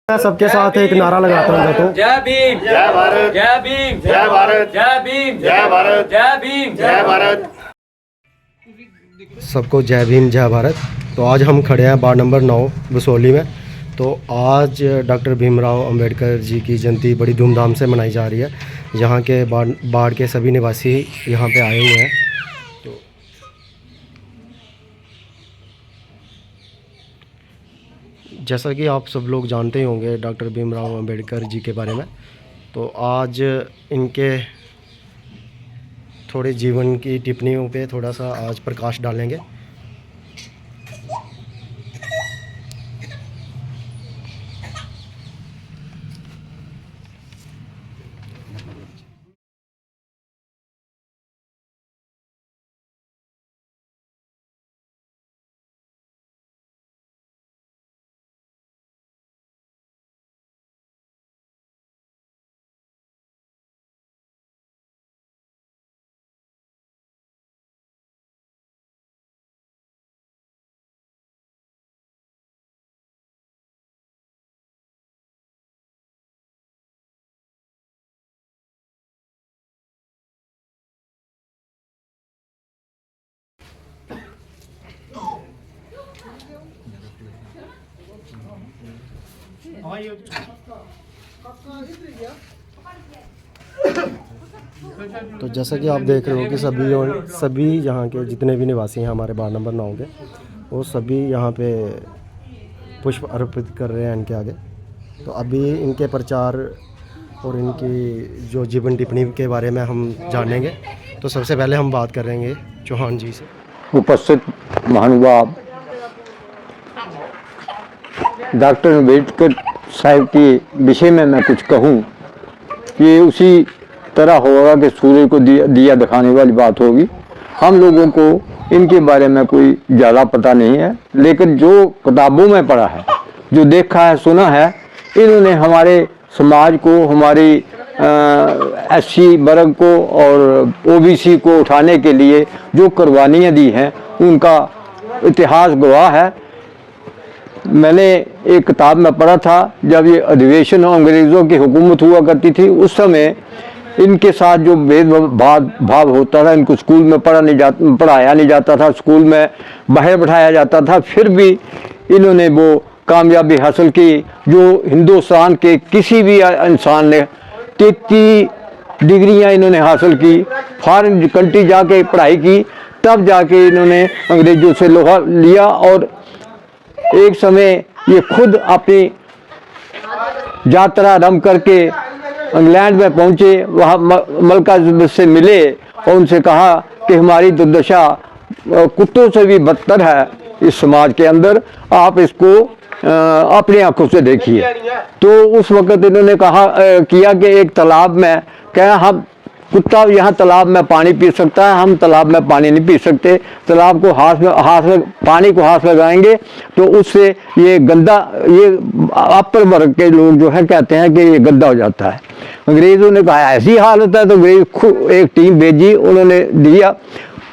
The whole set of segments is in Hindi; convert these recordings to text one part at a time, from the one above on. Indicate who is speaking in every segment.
Speaker 1: मैं सबके साथ एक नारा लगाता हूँ तो
Speaker 2: जय भीम,
Speaker 3: जय भारत,
Speaker 2: जय भीम,
Speaker 3: जय भारत,
Speaker 2: जय भीम,
Speaker 3: जय भारत,
Speaker 2: जय भीम,
Speaker 3: जय भारत।
Speaker 1: सबको जय भीम जय भारत। तो आज हम खड़े हैं वार्ड नंबर 9 बसोली में। तो आज डॉक्टर भीमराव अंबेडकर जी की जयंती बड़ी धूमधाम से मनाई जा रही है। यहाँ के बाढ़ के सभी निवासी यहाँ पे आए हुए हैं। तो जैसा कि आप सब लोग जानते ही होंगे डॉक्टर भीमराव अंबेडकर जी के बारे में, तो आज इनके थोड़े जीवन की टिप्पणियों पे थोड़ा सा आज प्रकाश डालेंगे। तो जैसा कि आप देख रहे हो कि सभी यहाँ के जितने भी निवासी हैं हमारे वार्ड नंबर 9 के, वो सभी यहाँ पे पुष्प अर्पित कर रहे हैं इनके आगे। तो अभी इनके प्रचार और इनकी जो जीवन टिप्पणी के बारे में हम जानेंगे। तो सबसे पहले हम बात करेंगे चौहान जी से।
Speaker 4: उपस्थित महानुभाव डॉक्टर अम्बेडकर साहब के विषय में मैं कुछ कहूं कि उसी तरह होगा कि सूर्य को दिया दिखाने वाली बात होगी। हम लोगों को इनके बारे में कोई ज़्यादा पता नहीं है, लेकिन जो किताबों में पढ़ा है, जो देखा है, सुना है, इन्होंने हमारे समाज को, हमारी एससी वर्ग को और ओबीसी को उठाने के लिए जो कुर्बानियाँ दी हैं, उनका इतिहास गवाह है। मैंने एक किताब में पढ़ा था, जब ये अधिवेशन अंग्रेज़ों की हुकूमत हुआ करती थी, उस समय इनके साथ जो भेदभाव होता था, इनको स्कूल में पढ़ाया नहीं जाता था, स्कूल में बाहर बैठाया जाता था, फिर भी इन्होंने वो कामयाबी हासिल की जो हिंदुस्तान के किसी भी इंसान ने 33 डिग्रियां इन्होंने हासिल की। फॉरेन कंट्री जाके पढ़ाई की, तब जाके इन्होंने अंग्रेज़ों से लोहा लिया और एक समय ये खुद अपनी यात्रा आरंभ करके इंग्लैंड में पहुंचे। वहाँ मलका से मिले और उनसे कहा कि हमारी दुर्दशा कुत्तों से भी बदतर है इस समाज के अंदर, आप इसको अपनी आंखों से देखिए। तो उस वक़्त इन्होंने कहा किया कि एक तालाब में क्या हम कुत्ता यहाँ तालाब में पानी पी सकता है, हम तालाब में पानी नहीं पी सकते। तालाब को पानी को हाथ लगाएंगे तो उससे ये गंदा, ये अपर वर्ग के लोग जो है कहते हैं कि ये गंदा हो जाता है। अंग्रेज़ों ने कहा ऐसी हालत है, तो अंग्रेज़ एक टीम भेजी, उन्होंने दिया।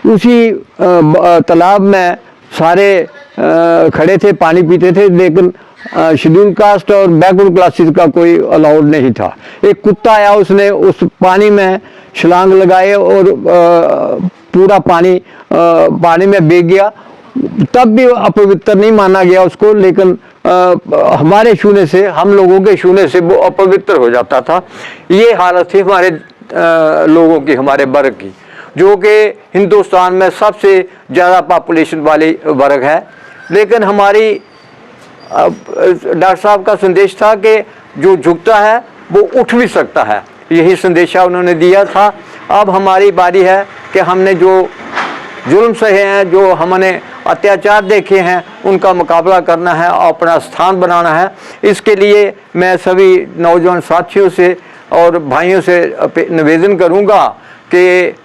Speaker 4: उसी तालाब में सारे खड़े थे, पानी पीते थे, लेकिन शेड्यूल कास्ट और बैकवर्ड क्लासेस का कोई अलाउड नहीं था। एक कुत्ता आया, उसने उस पानी में छलांग लगाए और पूरा पानी में भीग गया। तब भी अपवित्र नहीं माना गया उसको, लेकिन हमारे छूने से, हम लोगों के छूने से वो अपवित्र हो जाता था। ये हालत थी हमारे लोगों की, हमारे वर्ग की, जो कि हिंदुस्तान में सबसे ज़्यादा पॉपुलेशन वाली वर्ग है। लेकिन हमारी डॉक्टर साहब का संदेश था कि जो झुकता है वो उठ भी सकता है, यही संदेशा उन्होंने दिया था। अब हमारी बारी है कि हमने जो जुल्म सहे हैं, जो हमने अत्याचार देखे हैं, उनका मुकाबला करना है और अपना स्थान बनाना है। इसके लिए मैं सभी नौजवान साथियों से और भाइयों से निवेदन करूंगा कि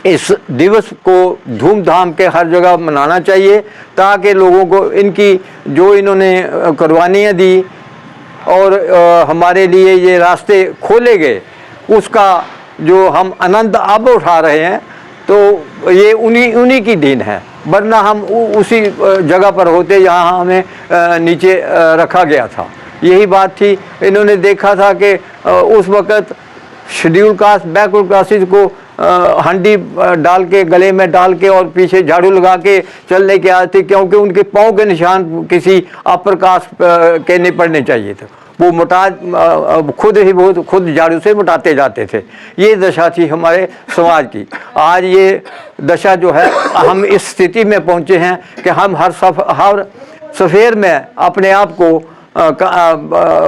Speaker 4: इस दिवस को धूमधाम के हर जगह मनाना चाहिए, ताकि लोगों को इनकी जो इन्होंने कुर्बानियाँ दी और हमारे लिए ये रास्ते खोले गए, उसका जो हम आनंद अब उठा रहे हैं, तो ये उन्हीं की देन है। वरना हम उसी जगह पर होते जहाँ हमें नीचे रखा गया था। यही बात थी। इन्होंने देखा था कि उस वक़्त शेड्यूल कास्ट बैकवर्ड क्लासेस को हंडी डाल के गले में डाल के और पीछे झाड़ू लगा के चलने के आते थे, क्योंकि उनके पाँव के निशान किसी अपर कास्ट के नहीं पड़ने चाहिए थे। वो खुद ही बहुत खुद झाड़ू से मिटाते जाते थे। ये दशा थी हमारे समाज की। आज ये दशा जो है, हम इस स्थिति में पहुँचे हैं कि हम हर सफ़ेर में अपने आप को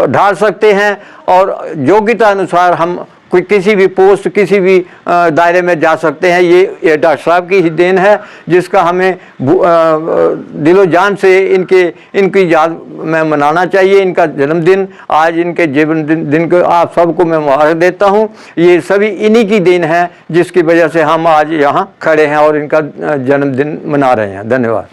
Speaker 4: ढाल सकते हैं और योग्यता अनुसार हम कोई किसी भी पोस्ट, किसी भी दायरे में जा सकते हैं। ये डॉक्टर साहब की ही देन है, जिसका हमें दिलो जान से इनकी याद में मनाना चाहिए। इनका जन्मदिन आज, इनके जीवन दिन को आप सबको मैं मुबारक देता हूँ। ये सभी इन्हीं की देन है, जिसकी वजह से हम आज यहाँ खड़े हैं और इनका जन्मदिन मना रहे हैं। धन्यवाद।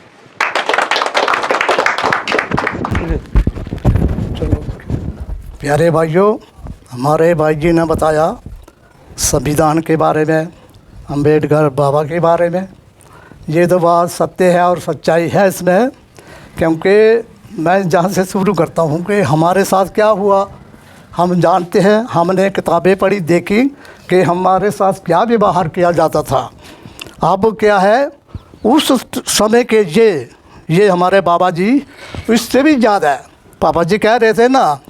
Speaker 2: प्यारे भाइयों, हमारे भाई जी ने बताया संविधान के बारे में, अंबेडकर बाबा के बारे में। ये तो बात सत्य है और सच्चाई है इसमें, क्योंकि मैं जहाँ से शुरू करता हूँ कि हमारे साथ क्या हुआ हम जानते हैं। हमने किताबें पढ़ी, देखी कि हमारे साथ क्या व्यवहार किया जाता था। अब क्या है, उस समय के ये हमारे बाबा जी इससे भी ज़्यादा है। पापा जी कह रहे थे ना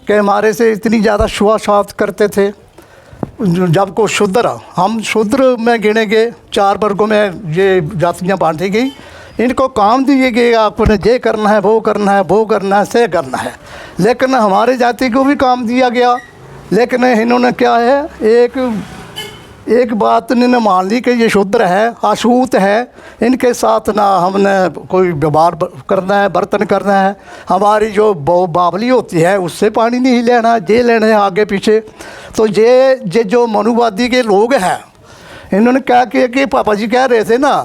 Speaker 2: कि हमारे से इतनी ज़्यादा छुआछूत करते थे। जब को शूद्र, हम शूद्र में गिने गए, 4 वर्गों में ये जातियाँ बांटी गई। इनको काम दिए गए, आपने ये करना है, वो करना है, वो करना है, से करना है। लेकिन हमारे जाति को भी काम दिया गया, लेकिन इन्होंने क्या है, एक बात इन्होंने मान ली कि ये शूद्र है, अछूत है, इनके साथ ना हमने कोई व्यवहार करना है, बर्तन करना है। हमारी जो बावली होती है उससे पानी नहीं लेना, ये लेना है आगे पीछे। तो ये जो मनुवादी के लोग हैं, इन्होंने क्या किया कि पापा जी कह रहे थे ना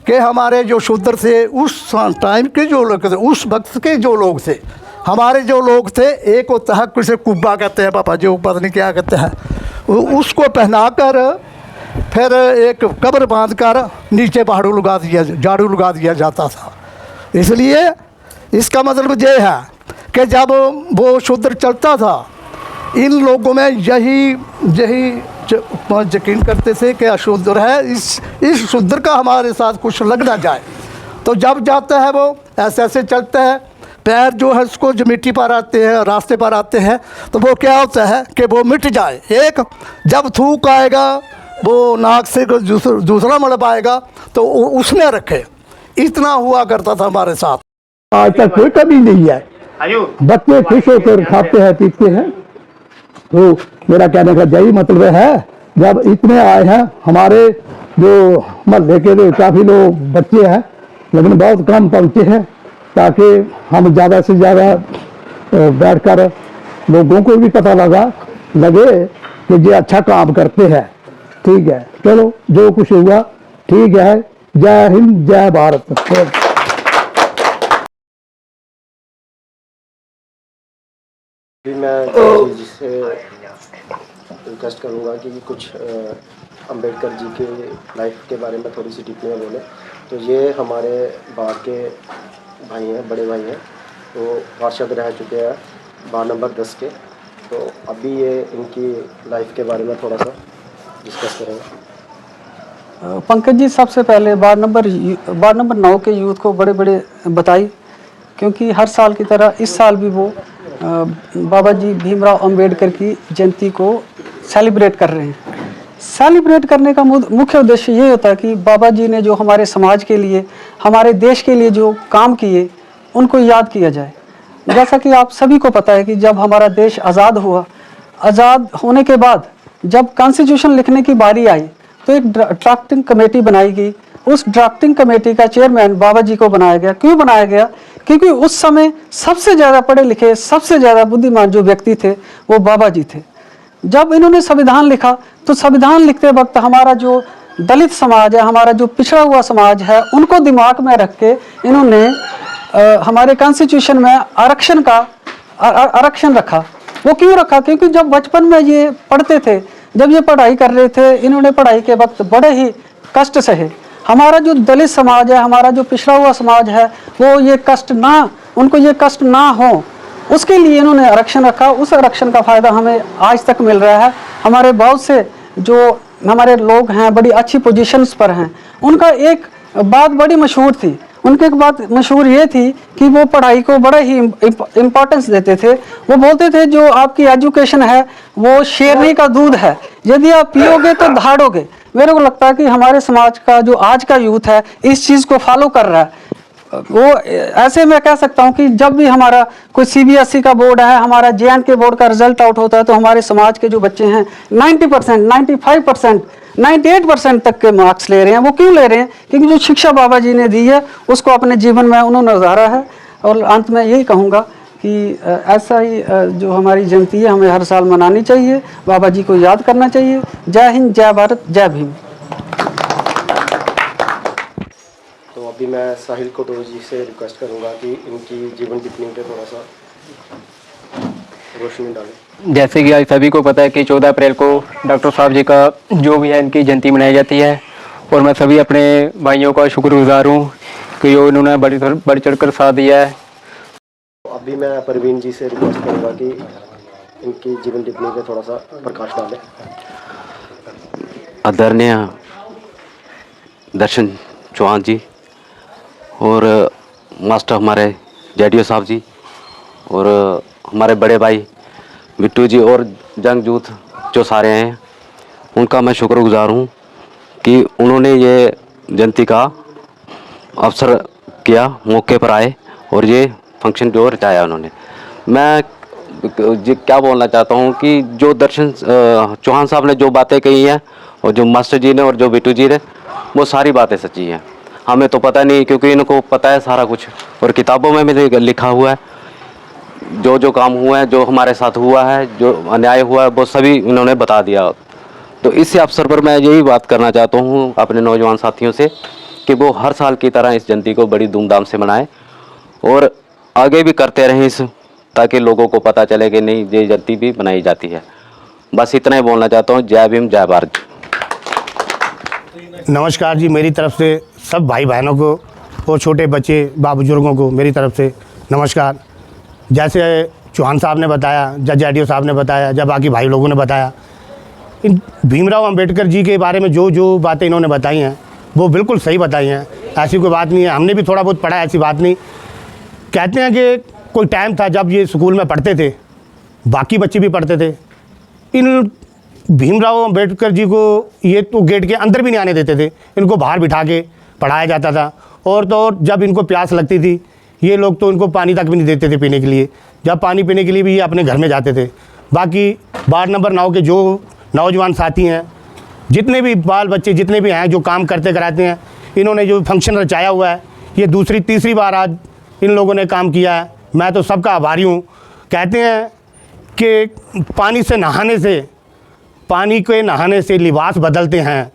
Speaker 2: कि हमारे जो शूद्र थे उस टाइम के जो लोग थे, उस वक्त के जो लोग थे, हमारे जो लोग थे, एक होता है किसे कुब्बा कहते हैं पापा जी, पता नहीं क्या कहते हैं, उसको पहनाकर फिर एक कब्र बांधकर नीचे झाड़ू लगा दिया जाता था। इसलिए इसका मतलब ये है कि जब वो शूद्र चलता था, इन लोगों में यही यकीन करते थे कि अशूद्र है, इस शूद्र का हमारे साथ कुछ लग ना जाए। तो जब जाता है वो ऐसे ऐसे चलता है, पैर जो है उसको जो मिट्टी पर आते हैं, रास्ते पर आते हैं, तो वो क्या होता है कि वो मिट जाए। एक जब थूक आएगा, वो नाक से दूसरा मलब आएगा, तो उसमें रखे। इतना हुआ करता था हमारे साथ।
Speaker 3: आज तक कोई कमी नहीं है, बच्चे खुश होकर खाते हैं, पीते हैं। तो मेरा कहने का यही मतलब है, जब इतने आए हैं, हमारे जो महल्ले के काफ़ी लोग बच्चे हैं, लेकिन बहुत कम पहुँचे हैं, ताकि हम ज़्यादा से ज़्यादा बैठकर लोगों को भी पता लगे कि ये अच्छा काम करते हैं। ठीक है, चलो जो कुछ हुआ ठीक है। जय हिंद, जय भारत।
Speaker 1: मैं जिससे रिक्वेस्ट करूँगा कि कुछ अंबेडकर जी के लाइफ के बारे में थोड़ी सी टिप्पणियाँ बोले। तो ये हमारे बाहर के भाई हैं, बड़े भाई हैं, तो पार्षद रह चुके हैं वार्ड नंबर 10 के। तो अभी ये इनकी लाइफ के बारे में थोड़ा सा डिस्कस करेंगे।
Speaker 5: पंकज जी, सबसे पहले वार्ड नंबर 9 के यूथ को बड़े बड़े बधाई, क्योंकि हर साल की तरह इस साल भी वो बाबा जी भीमराव अंबेडकर की जयंती को सेलिब्रेट कर रहे हैं। सेलिब्रेट करने का मुख्य उद्देश्य ये होता है कि बाबा जी ने जो हमारे समाज के लिए, हमारे देश के लिए जो काम किए, उनको याद किया जाए। जैसा कि आप सभी को पता है कि जब हमारा देश आज़ाद हुआ, आज़ाद होने के बाद जब कॉन्स्टिट्यूशन लिखने की बारी आई, तो एक ड्राफ्टिंग कमेटी बनाई गई। उस ड्राफ्टिंग कमेटी का चेयरमैन बाबा जी को बनाया गया। क्यों बनाया गया? क्योंकि उस समय सबसे ज़्यादा पढ़े लिखे, सबसे ज़्यादा बुद्धिमान जो व्यक्ति थे वो बाबा जी थे। जब इन्होंने संविधान लिखा, तो संविधान लिखते वक्त हमारा जो दलित समाज है, हमारा जो पिछड़ा हुआ समाज है, उनको दिमाग में रख के इन्होंने हमारे कॉन्स्टिट्यूशन में आरक्षण रखा। वो क्यों रखा? क्योंकि जब बचपन में ये पढ़ते थे, जब ये पढ़ाई कर रहे थे, इन्होंने पढ़ाई के वक्त बड़े ही कष्ट सहे। हमारा जो दलित समाज है, हमारा जो पिछड़ा हुआ समाज है, वो ये कष्ट ना, उनको ये कष्ट ना हो, उसके लिए इन्होंने आरक्षण रखा। उस आरक्षण का फ़ायदा हमें आज तक मिल रहा है। हमारे बहुत से जो हमारे लोग हैं बड़ी अच्छी पोजीशंस पर हैं, उनका एक बात बड़ी मशहूर थी। उनकी एक बात मशहूर ये थी कि वो पढ़ाई को बड़ा ही इम्पोर्टेंस देते थे। वो बोलते थे जो आपकी एजुकेशन है वो शेरनी का दूध है, यदि आप पियोगे तो दहाड़ोगे। मेरे को लगता है कि हमारे समाज का जो आज का यूथ है इस चीज़ को फॉलो कर रहा है। वो ऐसे मैं कह सकता हूँ कि जब भी हमारा कोई CBSE का बोर्ड है, हमारा JNK बोर्ड का रिजल्ट आउट होता है, तो हमारे समाज के जो बच्चे हैं 90%, 95%, 98% तक के मार्क्स ले रहे हैं। वो क्यों ले रहे हैं? क्योंकि जो शिक्षा बाबा जी ने दी है उसको अपने जीवन में उन्होंने उतारा है। और अंत में यही कहूँगा कि ऐसा ही जो हमारी जयंती है हमें हर साल मनानी चाहिए, बाबा जी को याद करना चाहिए। जय हिंद, जय भारत, जय भीम।
Speaker 1: तो अभी मैं साहिल कोटोर जी से रिक्वेस्ट करूंगा कि इनकी जीवन टिप्पणी पे थोड़ा सा रोशनी डालें।
Speaker 6: जैसे कि आज सभी को पता है कि 14 अप्रैल को डॉक्टर साहब जी का जो भी है इनकी जयंती मनाई जाती है, और मैं सभी अपने भाइयों का शुक्रगुजार हूँ कि जो इन्होंने बढ़ चढ़कर साथ दिया है।
Speaker 1: तो अभी मैं परवीन जी से रिक्वेस्ट करूंगा कि इनकी जीवन टिप्पणी पे थोड़ा सा प्रकाश डालें।
Speaker 7: आदरणीय दर्शन चौहान जी और मास्टर हमारे JDO साहब जी और हमारे बड़े भाई बिट्टू जी और जंग यूथ जो सारे हैं, उनका मैं शुक्रगुजार हूँ कि उन्होंने ये जयंती का अवसर किया, मौके पर आए और ये फंक्शन जो रचाया उन्होंने। मैं जी क्या बोलना चाहता हूँ कि जो दर्शन चौहान साहब ने जो बातें कही हैं और जो मास्टर जी ने और जो बिट्टू जी ने, वो सारी बातें सच्ची हैं। हमें तो पता नहीं, क्योंकि इनको पता है सारा कुछ और किताबों में भी लिखा हुआ है। जो जो काम हुआ है, जो हमारे साथ हुआ है, जो अन्याय हुआ है, वो सभी इन्होंने बता दिया। तो इस अवसर पर मैं यही बात करना चाहता हूँ अपने नौजवान साथियों से कि वो हर साल की तरह इस जयंती को बड़ी धूमधाम से मनाएं और आगे भी करते रहें इस, ताकि लोगों को पता चले कि नहीं ये जयंती भी मनाई जाती है। बस इतना ही बोलना चाहता हूँ। जय भीम, जय भारत।
Speaker 3: नमस्कार जी, मेरी तरफ से सब भाई बहनों को और छोटे बच्चे बा बुजुर्गों को मेरी तरफ से नमस्कार। जैसे चौहान साहब ने बताया, जज JDO साहब ने बताया, जब बाकी भाई लोगों ने बताया, इन भीमराव अंबेडकर जी के बारे में जो जो बातें इन्होंने बताई हैं वो बिल्कुल सही बताई हैं। ऐसी कोई बात नहीं है, हमने भी थोड़ा बहुत पढ़ा है, ऐसी बात नहीं। कहते हैं कि कोई टाइम था जब ये स्कूल में पढ़ते थे, बाकी बच्चे भी पढ़ते थे। इन भीमराव अंबेडकर जी को ये तो गेट के अंदर भी नहीं आने देते थे, इनको बाहर बिठा के पढ़ाया जाता था। और तो और जब इनको प्यास लगती थी, ये लोग तो इनको पानी तक भी नहीं देते थे पीने के लिए। जब पानी पीने के लिए भी ये अपने घर में जाते थे। बाकी वार्ड नंबर 9 के जो नौजवान साथी हैं, जितने भी बाल बच्चे जितने भी हैं जो काम करते कराते हैं, इन्होंने जो फंक्शन रचाया हुआ है, ये दूसरी तीसरी बार आज इन लोगों ने काम किया है। मैं तो सबका आभारी हूँ। कहते हैं कि पानी के नहाने से लिबास बदलते हैं,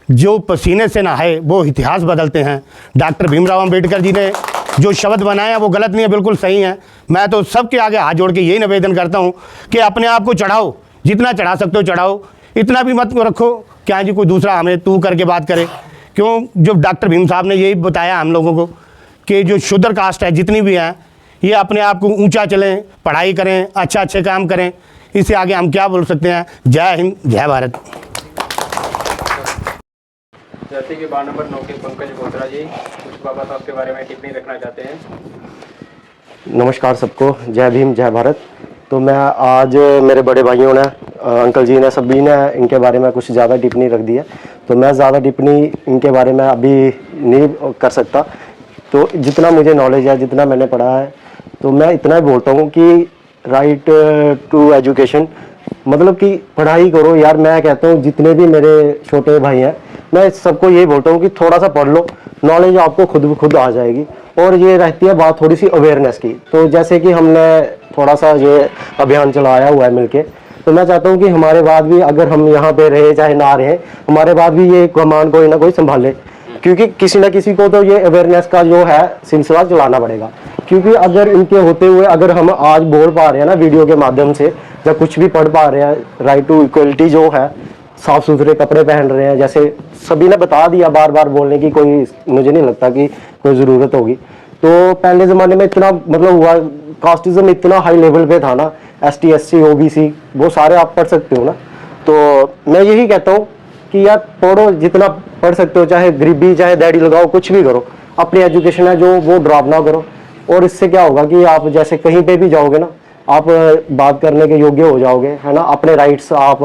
Speaker 3: जो पसीने से नहाए वो इतिहास बदलते हैं। डॉक्टर भीमराव अंबेडकर जी ने जो शब्द बनाए हैं वो गलत नहीं है, बिल्कुल सही है। मैं तो सबके आगे हाथ जोड़ के यही निवेदन करता हूँ कि अपने आप को चढ़ाओ, जितना चढ़ा सकते हो चढ़ाओ, इतना भी मत रखो क्या जी कोई दूसरा हमें तू करके बात करे। क्यों? जो डॉक्टर भीम साहब ने यही बताया हम लोगों को कि जो शूद्र कास्ट है जितनी भी हैं, ये अपने आप को ऊंचा चलें, पढ़ाई करें, अच्छे काम करें। इससे आगे हम क्या बोल सकते हैं। जय हिंद, जय भारत।
Speaker 6: जैसे कि वार्ड नंबर 9 के पंकज बोत्रा जी कुछ बाबा साहब के बारे में टिप्पणी रखना चाहते हैं।
Speaker 1: नमस्कार सबको, जय भीम, जय भारत। तो मैं आज मेरे बड़े भाइयों ने, अंकल जी ने, सभी ने इनके बारे में कुछ ज़्यादा टिप्पणी रख दी है, तो मैं ज़्यादा टिप्पणी इनके बारे में अभी नहीं कर सकता। तो जितना मुझे नॉलेज है, जितना मैंने पढ़ा है, तो मैं इतना ही बोलता हूँ कि राइट टू एजुकेशन, मतलब कि पढ़ाई करो यार। मैं कहता हूँ जितने भी मेरे छोटे भाई हैं, मैं सबको यही बोलता हूँ कि थोड़ा सा पढ़ लो, नॉलेज आपको खुद आ जाएगी। और ये रहती है बात थोड़ी सी अवेयरनेस की। तो जैसे कि हमने थोड़ा सा ये अभियान चलाया हुआ है मिलके, तो मैं चाहता हूँ कि हमारे बाद भी अगर हम यहाँ पे रहे चाहे ना रहे, हमारे बाद भी ये कमान कोई ना कोई संभाले, क्योंकि किसी ना किसी को तो ये अवेयरनेस का जो है सिलसिला चलाना पड़ेगा। क्योंकि अगर इनके होते हुए अगर हम आज बोल पा रहे हैं ना वीडियो के माध्यम से, या कुछ भी पढ़ पा रहे हैं, राइट टू इक्वलिटी जो है, साफ सुथरे कपड़े पहन रहे हैं, जैसे सभी ने बता दिया, बार बार बोलने की कोई मुझे नहीं लगता कि कोई ज़रूरत होगी। तो पहले ज़माने में इतना मतलब हुआ कास्टिज्म इतना हाई लेवल पे था ना, ST SC OBC वो सारे आप पढ़ सकते हो ना। तो मैं यही कहता हूँ कि यार पढ़ो, जितना पढ़ सकते हो, चाहे गरीबी चाहे दिहाड़ी लगाओ, कुछ भी करो, अपनी एजुकेशन है जो वो ड्रॉप ना करो। और इससे क्या होगा कि आप जैसे कहीं पे भी जाओगे ना, आप बात करने के योग्य हो जाओगे, है ना, अपने राइट्स आप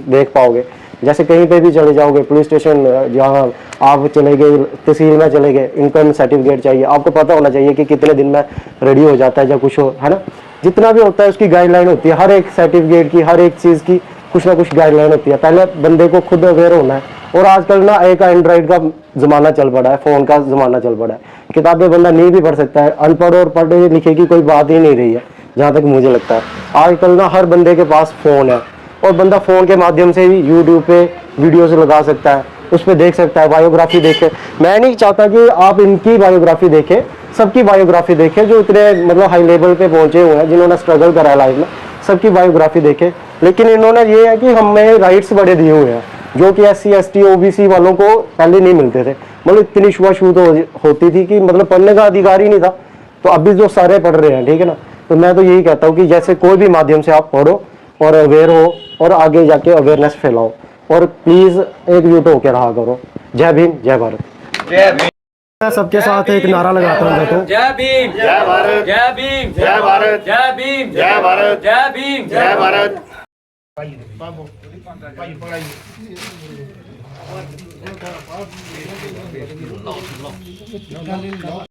Speaker 1: देख पाओगे। जैसे कहीं पे भी चले जाओगे, पुलिस स्टेशन जहाँ आप चले गए, तहसील में चले गए, इनकम सर्टिफिकेट चाहिए, आपको पता होना चाहिए कि कितने दिन में रेडी हो जाता है या कुछ हो, है ना, जितना भी होता है उसकी गाइडलाइन होती है, हर एक सर्टिफिकेट की, हर एक चीज़ की कुछ ना कुछ गाइडलाइन होती है। पहले बंदे को खुद अवेयर होना है। और आजकल ना एक एंड्रॉइड का ज़माना चल पड़ा है, फ़ोन का ज़माना चल पड़ा है, किताबें बंदा नहीं भी पढ़ सकता है, अनपढ़ और पढ़े लिखे की कोई बात ही नहीं रही है जहाँ तक मुझे लगता है। आजकल ना हर बंदे के पास फ़ोन है और बंदा फ़ोन के माध्यम से ही यूट्यूब पे वीडियोस लगा सकता है, उस पर देख सकता है, बायोग्राफी देखे। मैं नहीं चाहता कि आप इनकी बायोग्राफी देखें, सबकी बायोग्राफी देखें जो इतने मतलब हाई लेवल पे पहुंचे हुए हैं, जिन्होंने स्ट्रगल करा है लाइफ में, सबकी बायोग्राफी देखें। लेकिन इन्होंने ये है कि हमें राइट्स बड़े दिए हुए हैं जो कि SC ST OBC वालों को पहले नहीं मिलते थे। मतलब इतनी छुआछूत होती थी कि मतलब पढ़ने का अधिकार ही नहीं था। तो अभी जो सारे पढ़ रहे हैं, ठीक है ना, तो मैं तो यही कहता हूँ कि जैसे कोई भी माध्यम से आप पढ़ो और अवेयर हो और आगे जाके अवेयरनेस फैलाओ और प्लीज़ एकजुट होकर रहा करो। जय भीम, जय भारत। मैं सबके साथ एक नारा लगाता हूँ, देखो,
Speaker 8: जय भीम, जय भारत, जय भीम, जय भारत, जय भीम, जय भारत, जय भीम, जय भारत।